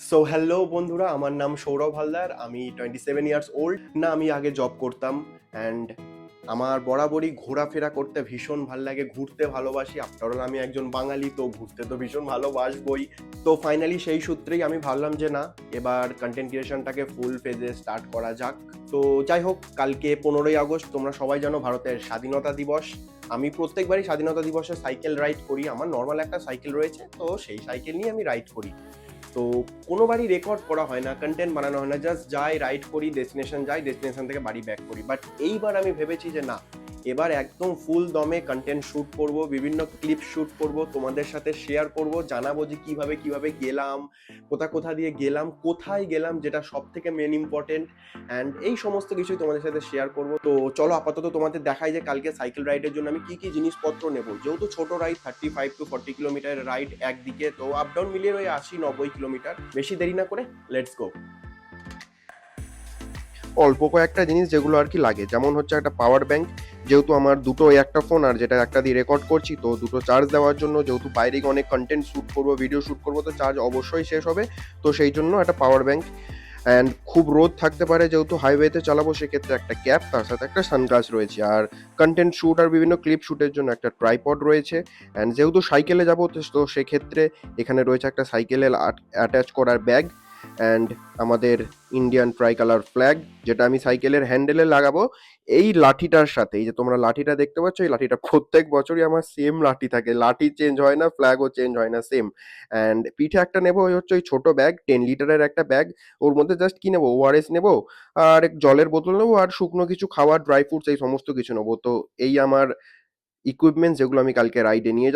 So hello বন্ধুরা, আমার নাম সৌরভ হালদার। আমি 27 ইয়ার্স ওল্ড। না, আমি আগে জব করতাম অ্যান্ড আমার বরাবরই ঘোরাফেরা করতে ভীষণ ভাল লাগে, ঘুরতে ভালোবাসি। আফটার অল আমি একজন বাঙালি, তো ঘুরতে তো ভীষণ ভালোবাসবই। তো ফাইনালি সেই সূত্রেই আমি ভাবলাম যে না, এবার কন্টেন্ট ক্রিয়েশনটাকে ফুল ফেজে স্টার্ট করা যাক। তো যাই হোক, কালকে 15ই আগস্ট, তোমরা সবাই জানো ভারতের স্বাধীনতা দিবস। আমি প্রত্যেকবারই স্বাধীনতা দিবসে সাইকেল রাইড করি। আমার নর্মাল একটা সাইকেল রয়েছে, তো সেই সাইকেল নিয়ে আমি রাইড করি। তো কোনোবারই রেকর্ড করা হয় না, কন্টেন্ট বানানো হয় না, জাস্ট যাই রাইড করি, ডেস্টিনেশন যাই, ডেস্টিনেশন থেকে বাড়ি ব্যাক করি। বাট এইবার আমি ভেবেছি যে না, এবার একদম ফুল দমে কন্টেন্ট শ্যুট করব, বিভিন্ন ক্লিপ শ্যুট করব, তোমাদের সাথে শেয়ার করব, জানাবো যে কিভাবে কিভাবে গেলাম, কোথা দিয়ে গেলাম, কোথায় গেলাম, যেটা সব থেকে মেন ইম্পর্টেন্ট। অ্যান্ড এই সমস্ত কিছুই তোমাদের সাথে শেয়ার করব। তো চলো আপাতত তোমাদের দেখাই যে কালকে সাইকেল রাইডের জন্য আমি কি কি জিনিসপত্র নেব। যেহেতু ছোট রাইড, 35 to 40 কিলোমিটার রাইড একদিকে, তো আপ ডাউন মিলিয়ে ওই 80-90 কিলোমিটার। বেশি দেরি না করে লেটস গো। অল্প কয়েকটা জিনিস যেগুলো আর কি লাগে, যেমন হচ্ছে একটা পাওয়ার ব্যাংক। যেহেতু আমার দুটো একটা ফোন, আর যেটা একটা দিয়ে রেকর্ড করছি, তো দুটো চার্জ দেওয়ার জন্য, যেহেতু বাইরে গিয়ে অনেক কন্টেন্ট শ্যুট করবো, ভিডিও শ্যুট করবো, তো চার্জ অবশ্যই শেষ হবে। তো সেই জন্য একটা পাওয়ার ব্যাংক। অ্যান্ড খুব রোদ থাকতে পারে, যেহেতু হাইওয়েতে চালাবো, সেক্ষেত্রে একটা ক্যাপ, তার সাথে একটা সানগ্লাস রয়েছে। আর কন্টেন্ট শ্যুট আর বিভিন্ন ক্লিপ শ্যুটের জন্য একটা ট্রাইপড রয়েছে। অ্যান্ড যেহেতু সাইকেলে যাবো, তো সেক্ষেত্রে এখানে রয়েছে একটা সাইকেলে অ্যাটাচ করার ব্যাগ। অ্যান্ড আমাদের ইন্ডিয়ান ট্রাই কালার ফ্ল্যাগ, যেটা আমি সাইকেলের হ্যান্ডেলে লাগাবো। এই লাঠিটার সাথে, এই যে তোমরা লাঠিটা দেখতে পাচ্ছ, এই লাঠিটা প্রত্যেক বছরই আমার সেম লাঠি থাকে, লাঠি চেঞ্জ হয় না, ফ্ল্যাগও চেঞ্জ হয় না, সেম। অ্যান্ড পিঠে একটা নেবো, ওই হচ্ছে ওই ছোট ব্যাগ, 10 লিটারের একটা ব্যাগ। ওর মধ্যে জাস্ট কি নেবো, ওআরএস নেবো, আর জলের বোতল নেবো, আর শুকনো কিছু খাবার, ড্রাই ফ্রুটস, এই সমস্ত কিছু নেবো। তো এই আমার ইকুইপমেন্টস, যেগুলো আমি কালকে রাইডে নিয়ে যাবো।